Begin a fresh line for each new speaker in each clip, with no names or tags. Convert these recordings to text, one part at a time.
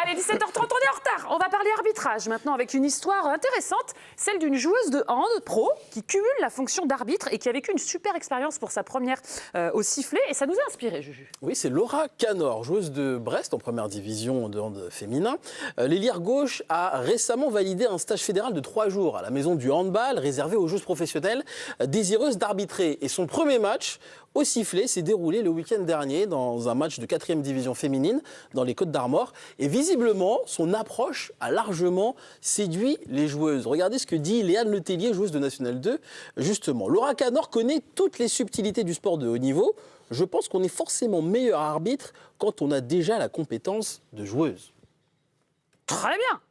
Allez, 17h30, on est en retard. On va parler arbitrage maintenant avec une histoire intéressante, celle d'une joueuse de hand pro qui cumule la fonction d'arbitre et qui a vécu une super expérience pour sa première au sifflet. Et ça nous a inspiré, Juju.
Oui, c'est Laura Canor, joueuse de Brest en première division de hand féminin. L'ailière gauche a récemment validé un stage fédéral de 3 jours à la maison du handball réservé aux joueuses professionnelles désireuses d'arbitrer. Et son premier match au sifflet s'est déroulé le week-end dernier dans un match de 4e division féminine dans les Côtes-d'Armor. Et visiblement, son approche a largement séduit les joueuses. Regardez ce que dit Léane Letellier, joueuse de National 2. Justement, Laura Canor connaît toutes les subtilités du sport de haut niveau. Je pense qu'on est forcément meilleur arbitre quand on a déjà la compétence de joueuse.
Très bien.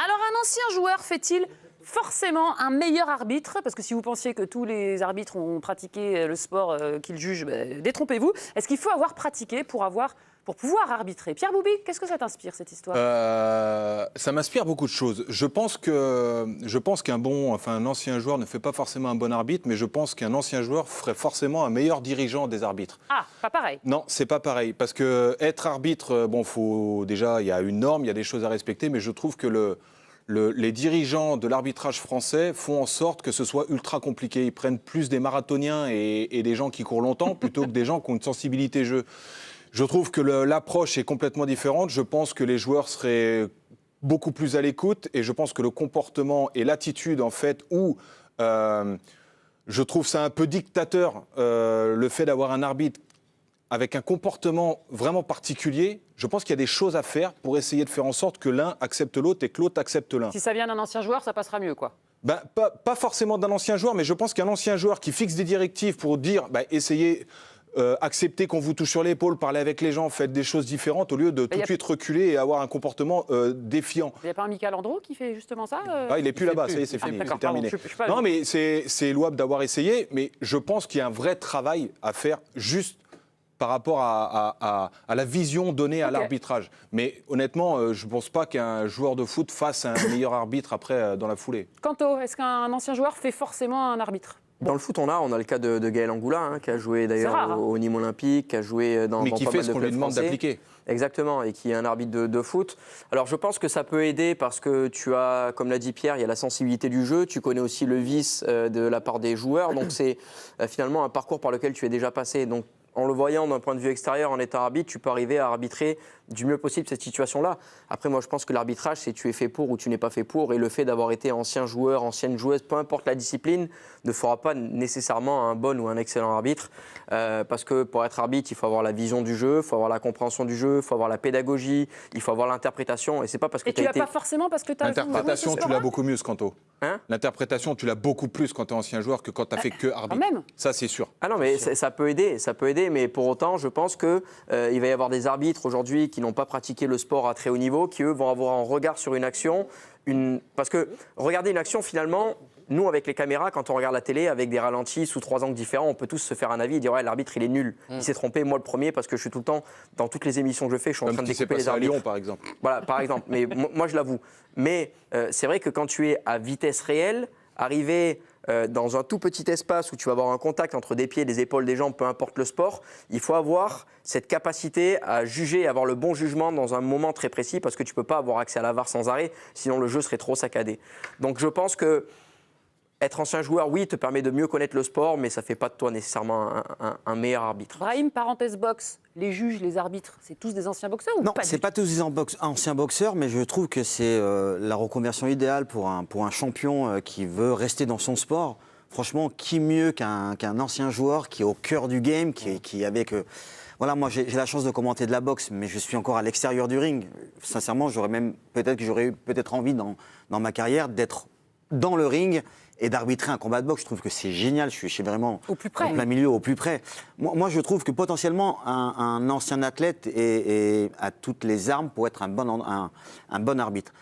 Alors, un ancien joueur fait-il forcément un meilleur arbitre? Parce que si vous pensiez que tous les arbitres ont pratiqué le sport qu'ils jugent, détrompez-vous. Est-ce qu'il faut avoir pratiqué pour pouvoir arbitrer? Pierre Boubi, qu'est-ce que ça t'inspire, cette histoire?
Ça m'inspire beaucoup de choses. Je pense qu'un ancien joueur ne fait pas forcément un bon arbitre, mais je pense qu'un ancien joueur ferait forcément un meilleur dirigeant des arbitres.
Ah, pas pareil.
Non, c'est pas pareil. Parce que être arbitre, déjà, il y a une norme, il y a des choses à respecter, mais je trouve que les dirigeants de l'arbitrage français font en sorte que ce soit ultra compliqué. Ils prennent plus des marathoniens et des gens qui courent longtemps plutôt que des gens qui ont une sensibilité jeu. Je trouve que l'approche est complètement différente. Je pense que les joueurs seraient beaucoup plus à l'écoute et je pense que le comportement et l'attitude, en fait, où je trouve ça un peu dictateur, le fait d'avoir un arbitre avec un comportement vraiment particulier, je pense qu'il y a des choses à faire pour essayer de faire en sorte que l'un accepte l'autre et que l'autre accepte l'un.
Si ça vient d'un ancien joueur, ça passera mieux, quoi.
Pas forcément d'un ancien joueur, mais je pense qu'un ancien joueur qui fixe des directives pour dire essayez, acceptez qu'on vous touche sur l'épaule, parlez avec les gens, faites des choses différentes au lieu de tout de suite reculer et avoir un comportement défiant.
Il n'y a pas un Michael Andro qui fait justement ça
il n'est plus là-bas, ça y est, c'est fini, c'est terminé. Non, mais c'est louable d'avoir essayé, mais je pense qu'il y a un vrai travail à faire juste par rapport à la vision donnée à l'arbitrage. Mais honnêtement, je ne pense pas qu'un joueur de foot fasse un meilleur arbitre après dans la foulée.
Quanto, est-ce qu'un ancien joueur fait forcément un arbitre?
Dans le foot, on a le cas de Gaël Angoula, qui a joué d'ailleurs au Nîmes Olympique, qui a joué dans
mais qui
pas
fait
mal
ce
de
qu'on lui
clubs
demande
français.
d'appliquer.
Exactement, et qui est un arbitre de foot. Alors je pense que ça peut aider parce que tu as, comme l'a dit Pierre, il y a la sensibilité du jeu, tu connais aussi le vice de la part des joueurs, donc c'est finalement un parcours par lequel tu es déjà passé. Donc en le voyant d'un point de vue extérieur, en étant arbitre, tu peux arriver à arbitrer du mieux possible cette situation-là. Après, moi, je pense que l'arbitrage, c'est tu es fait pour ou tu n'es pas fait pour. Et le fait d'avoir été ancien joueur, ancienne joueuse, peu importe la discipline, ne fera pas nécessairement un bon ou un excellent arbitre. Parce que pour être arbitre, il faut avoir la vision du jeu, il faut avoir la compréhension du jeu, il faut avoir la pédagogie, il faut avoir l'interprétation. Et c'est pas parce que
tu l'as pas forcément parce que tu as...
L'interprétation, tu l'as beaucoup mieux, Scanto.
Hein?
L'interprétation, tu l'as beaucoup plus quand tu es ancien joueur que quand tu as fait que arbitre.
Même.
Ça, c'est sûr.
Ah non, mais ça peut aider, mais pour autant, je pense qu'il va y avoir des arbitres aujourd'hui qui n'ont pas pratiqué le sport à très haut niveau, qui eux vont avoir un regard sur une action. Parce que regarder une action, finalement, nous, avec les caméras, quand on regarde la télé, avec des ralentis sous 3 angles différents, on peut tous se faire un avis et dire ouais, l'arbitre, il est nul. Il s'est trompé, moi le premier, parce que je suis tout le temps, dans toutes les émissions que je fais, je suis en train de découper les arbitres.
À Lyon, par exemple.
Voilà, par exemple. Mais moi, je l'avoue. Mais c'est vrai que quand tu es à vitesse réelle, arriver dans un tout petit espace où tu vas avoir un contact entre des pieds, des épaules, des jambes, peu importe le sport, il faut avoir cette capacité à juger et avoir le bon jugement dans un moment très précis parce que tu ne peux pas avoir accès à la VAR sans arrêt, sinon le jeu serait trop saccadé. Donc je pense que être ancien joueur, oui, te permet de mieux connaître le sport, mais ça ne fait pas de toi nécessairement un meilleur arbitre.
Brahim, parenthèse boxe, les juges, les arbitres, c'est tous des anciens boxeurs ou
non,
pas?
Non, ce n'est pas tous des anciens boxeurs, mais je trouve que c'est la reconversion idéale pour un champion qui veut rester dans son sport. Franchement, qui mieux qu'un ancien joueur qui est au cœur du game, qui avec... Voilà, moi j'ai la chance de commenter de la boxe, mais je suis encore à l'extérieur du ring. Sincèrement, j'aurais eu envie dans ma carrière d'être dans le ring et d'arbitrer un combat de boxe. Je trouve que c'est génial, je suis vraiment
au plus près.
En plein milieu, au plus près. Moi, je trouve que potentiellement, un ancien athlète a toutes les armes pour être un bon arbitre.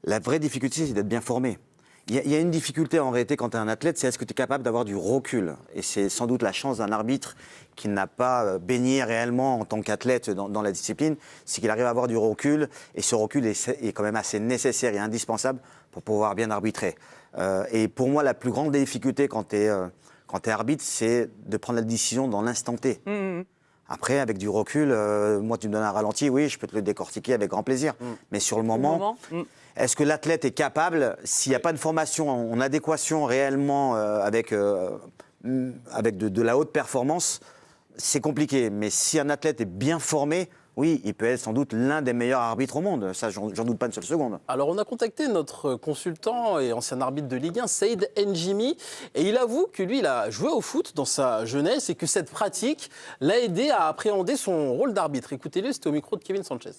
La vraie difficulté, c'est d'être bien formé. Il y a une difficulté en réalité quand tu es un athlète, c'est est-ce que tu es capable d'avoir du recul. Et c'est sans doute la chance d'un arbitre qui n'a pas baigné réellement en tant qu'athlète dans la discipline, c'est qu'il arrive à avoir du recul. Et ce recul est quand même assez nécessaire et indispensable pour pouvoir bien arbitrer. Et pour moi, la plus grande difficulté quand tu es arbitre, c'est de prendre la décision dans l'instant T. Après, avec du recul, moi, tu me donnes un ralenti, oui, je peux te le décortiquer avec grand plaisir. Mais sur le moment, est-ce que l'athlète est capable, s'il n'y a pas de formation en adéquation réellement avec de la haute performance, c'est compliqué. Mais si un athlète est bien formé, oui, il peut être sans doute l'un des meilleurs arbitres au monde. Ça, j'en doute pas une seule seconde.
Alors, on a contacté notre consultant et ancien arbitre de Ligue 1, Saïd Njimi, et il avoue que lui, il a joué au foot dans sa jeunesse et que cette pratique l'a aidé à appréhender son rôle d'arbitre. Écoutez-le, c'était au micro de Kevin Sanchez.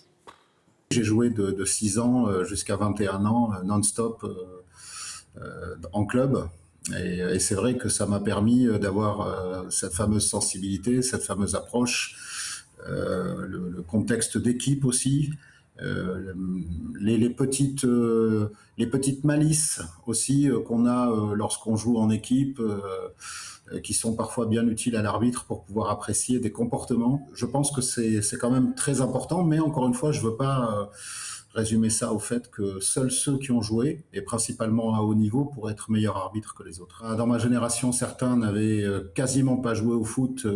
J'ai joué de 6 ans jusqu'à 21 ans, non-stop, en club. Et c'est vrai que ça m'a permis d'avoir cette fameuse sensibilité, cette fameuse approche, le contexte d'équipe aussi, les petites malices aussi qu'on a lorsqu'on joue en équipe, qui sont parfois bien utiles à l'arbitre pour pouvoir apprécier des comportements. Je pense que c'est quand même très important, mais encore une fois, je ne veux pas résumer ça au fait que seuls ceux qui ont joué, et principalement à haut niveau, pourraient être meilleurs arbitres que les autres. Dans ma génération, certains n'avaient quasiment pas joué au foot,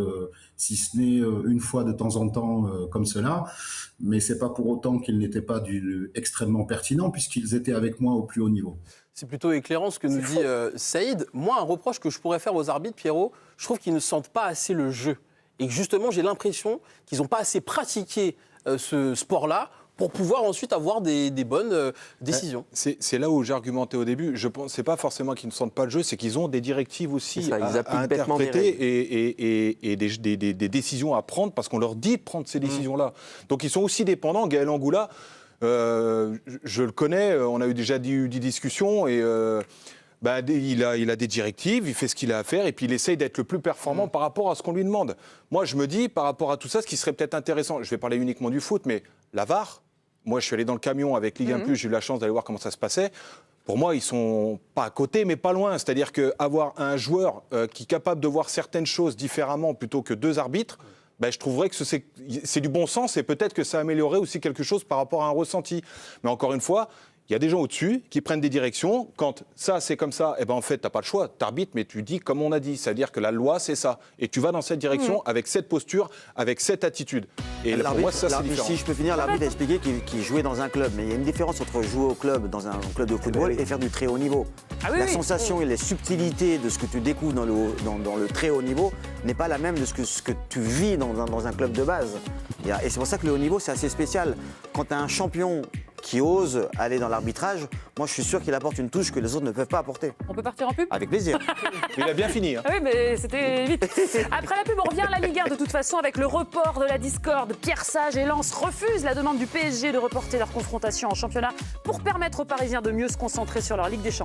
si ce n'est une fois de temps en temps comme cela, mais c'est pas pour autant qu'ils n'étaient pas extrêmement pertinents, puisqu'ils étaient avec moi au plus haut niveau.
C'est plutôt éclairant ce que nous dit Saïd. Moi, un reproche que je pourrais faire aux arbitres, Pierrot, je trouve qu'ils ne sentent pas assez le jeu. Et que justement, j'ai l'impression qu'ils n'ont pas assez pratiqué ce sport-là pour pouvoir ensuite avoir des bonnes décisions.
C'est là où j'argumentais au début. Je pense c'est pas forcément qu'ils ne sentent pas le jeu, c'est qu'ils ont des directives aussi à interpréter et des décisions à prendre parce qu'on leur dit de prendre ces décisions-là. Donc ils sont aussi dépendants. Gaël Angoula, je le connais, on a déjà eu des discussions et il a des directives, il fait ce qu'il a à faire et puis il essaye d'être le plus performant par rapport à ce qu'on lui demande. Moi, je me dis, par rapport à tout ça, ce qui serait peut-être intéressant, je vais parler uniquement du foot, mais la VAR, moi, je suis allé dans le camion avec Ligue 1+, j'ai eu la chance d'aller voir comment ça se passait. Pour moi, ils sont pas à côté, mais pas loin. C'est-à-dire qu'avoir un joueur qui est capable de voir certaines choses différemment plutôt que deux arbitres, je trouverais que c'est du bon sens et peut-être que ça améliorerait aussi quelque chose par rapport à un ressenti. Mais encore une fois, il y a des gens au-dessus qui prennent des directions. Quand ça, c'est comme ça, en fait, tu n'as pas le choix. Tu arbitres, mais tu dis comme on a dit. C'est-à-dire que la loi, c'est ça. Et tu vas dans cette direction avec cette posture, avec cette attitude. Et pour moi, ça, c'est différent.
Si je peux finir, l'arbitre a expliqué qu'il jouait dans un club. Mais il y a une différence entre jouer au club, dans un club de football, et faire du très haut niveau. La sensation et les subtilités de ce que tu découvres dans le très haut niveau n'est pas la même de ce que tu vis dans un club de base. Et c'est pour ça que le haut niveau, c'est assez spécial. Quand tu as un champion qui ose aller dans l'arbitrage, moi je suis sûr qu'il apporte une touche que les autres ne peuvent pas apporter.
On peut partir en pub ?
Avec plaisir.
Il a bien fini.
Oui, mais c'était vite. Après la pub, on revient à la Ligue 1 de toute façon avec le report de la discorde. Pierre Sage et Lens refusent la demande du PSG de reporter leur confrontation en championnat pour permettre aux Parisiens de mieux se concentrer sur leur Ligue des Champions.